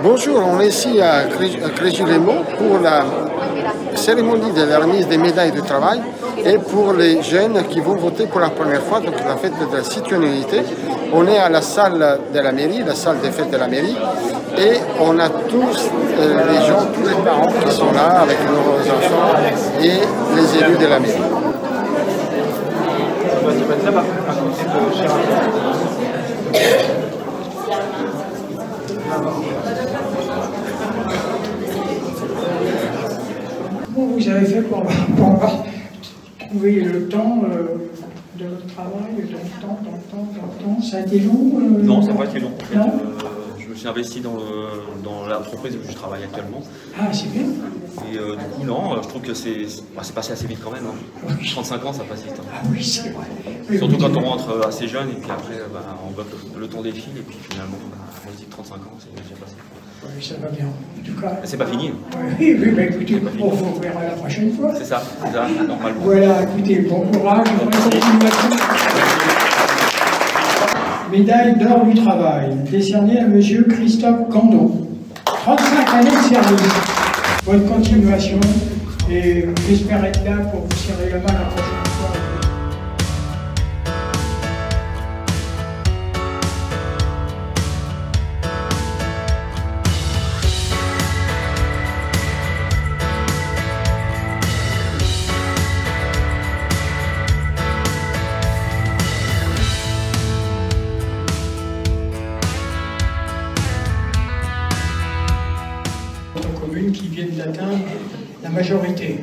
Bonjour, on est ici à Crégis-les-Monts pour la cérémonie de la remise des médailles de travail et pour les jeunes qui vont voter pour la première fois, donc la fête de la citoyenneté. On est à la salle de la mairie, la salle des fêtes de la mairie, et on a tous les gens, tous les parents qui sont là avec leurs enfants et les élus de la mairie. Comment vous avez fait pour trouver le temps de votre travail, dans le temps? Ça a été long Non, ça n'a pas été long. En fait, non je me suis investi dans l'entreprise où je travaille actuellement. Ah, c'est bien. Et du coup, non, je trouve que c'est passé assez vite quand même. Hein. 35 ans, ça passe vite. Hein. Ah oui, c'est vrai. Oui, Surtout oui, quand on rentre assez jeune et puis après, on voit que le temps défile et puis finalement, on se dit que 35 ans, c'est déjà passé. Oui, ça va bien. En tout cas. C'est pas fini. Oui, bah, écoutez, on vous verra la prochaine fois. C'est ça, normalement. Voilà, écoutez, bon courage, bonne continuation. Médaille d'or du travail, décernée à M. Christophe Candon. 35 années de service. Bonne continuation et j'espère être là pour vous serrer la main la prochaine fois. Communes qui viennent d'atteindre la majorité.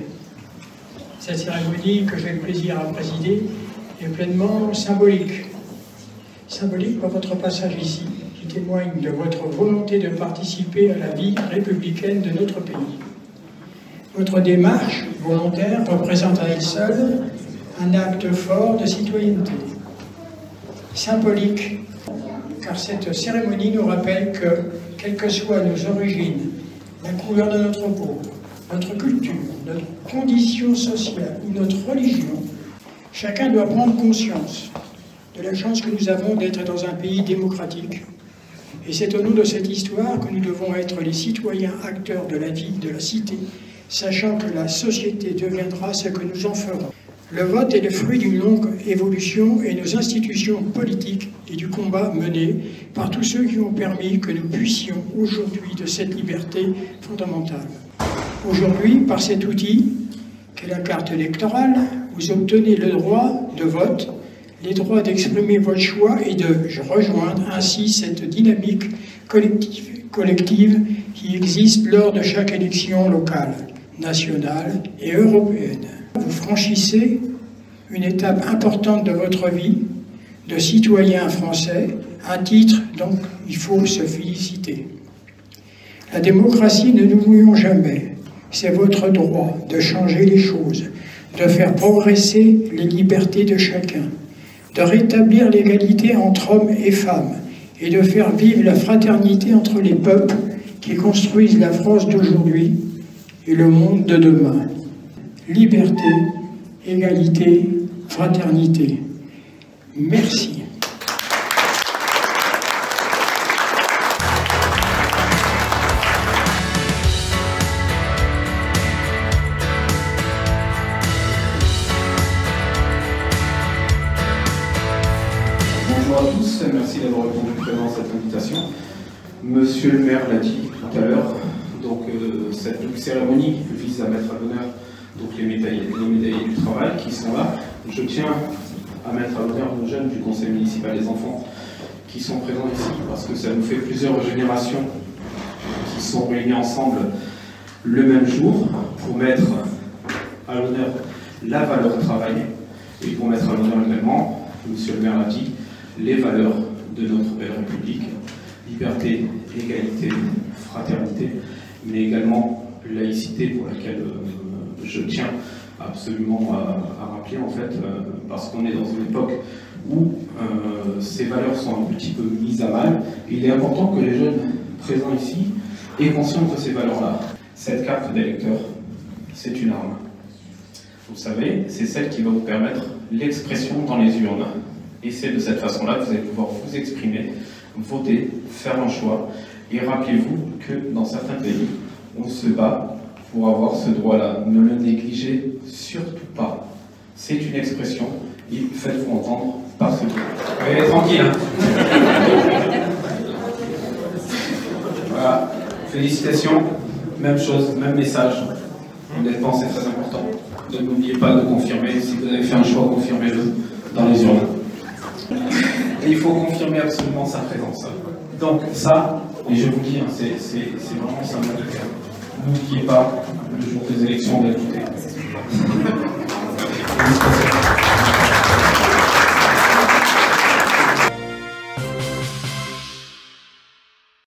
Cette cérémonie que j'ai le plaisir à présider est pleinement symbolique. Symbolique par votre passage ici, qui témoigne de votre volonté de participer à la vie républicaine de notre pays. Votre démarche volontaire représente à elle seule un acte fort de citoyenneté. Symbolique, car cette cérémonie nous rappelle que, quelles que soient nos origines, la couleur de notre peau, notre culture, notre condition sociale ou notre religion, chacun doit prendre conscience de la chance que nous avons d'être dans un pays démocratique. Et c'est au nom de cette histoire que nous devons être les citoyens acteurs de la vie de la cité, sachant que la société deviendra ce que nous en ferons. Le vote est le fruit d'une longue évolution et nos institutions politiques et du combat mené par tous ceux qui ont permis que nous puissions aujourd'hui de cette liberté fondamentale. Aujourd'hui, par cet outil, qu'est la carte électorale, vous obtenez le droit de vote, les droits d'exprimer votre choix et de rejoindre ainsi cette dynamique collective qui existe lors de chaque élection locale, nationale et européenne. Vous franchissez une étape importante de votre vie de citoyen français, un titre dont il faut se féliciter. La démocratie, ne nous mouillons jamais, c'est votre droit de changer les choses, de faire progresser les libertés de chacun, de rétablir l'égalité entre hommes et femmes et de faire vivre la fraternité entre les peuples qui construisent la France d'aujourd'hui et le monde de demain. Liberté, égalité, fraternité. Merci. Bonjour à tous, merci d'avoir répondu présent à cette invitation. Monsieur le maire l'a dit tout à l'heure, donc cette cérémonie vise à mettre à l'honneur donc les médaillés du travail qui sont là. Je tiens à mettre à l'honneur nos jeunes du conseil municipal des enfants qui sont présents ici parce que ça nous fait plusieurs générations qui sont réunies ensemble le même jour pour mettre à l'honneur la valeur travail et pour mettre à l'honneur également, monsieur le maire l'a dit, les valeurs de notre belle République, liberté, égalité, fraternité, mais également laïcité pour laquelle je tiens absolument à rappeler en fait, parce qu'on est dans une époque où ces valeurs sont un petit peu mises à mal. Et il est important que les jeunes présents ici aient conscience de ces valeurs-là. Cette carte d'électeur, c'est une arme. Vous savez, c'est celle qui va vous permettre l'expression dans les urnes. Et c'est de cette façon-là que vous allez pouvoir vous exprimer, voter, faire un choix Et rappelez-vous que dans certains pays, on se bat pour avoir ce droit-là. Ne le négligez surtout pas. C'est une expression, et faites-vous entendre parce que... Allez, tranquille, hein. Voilà, félicitations, même chose, même message. Honnêtement, c'est très important. Donc n'oubliez pas de confirmer, si vous avez fait un choix, confirmez-le dans les urnes. Et il faut confirmer absolument sa présence. Donc ça, et je vous dis, hein, c'est vraiment symbolique. N'oubliez pas, le jour des élections, on va écouter.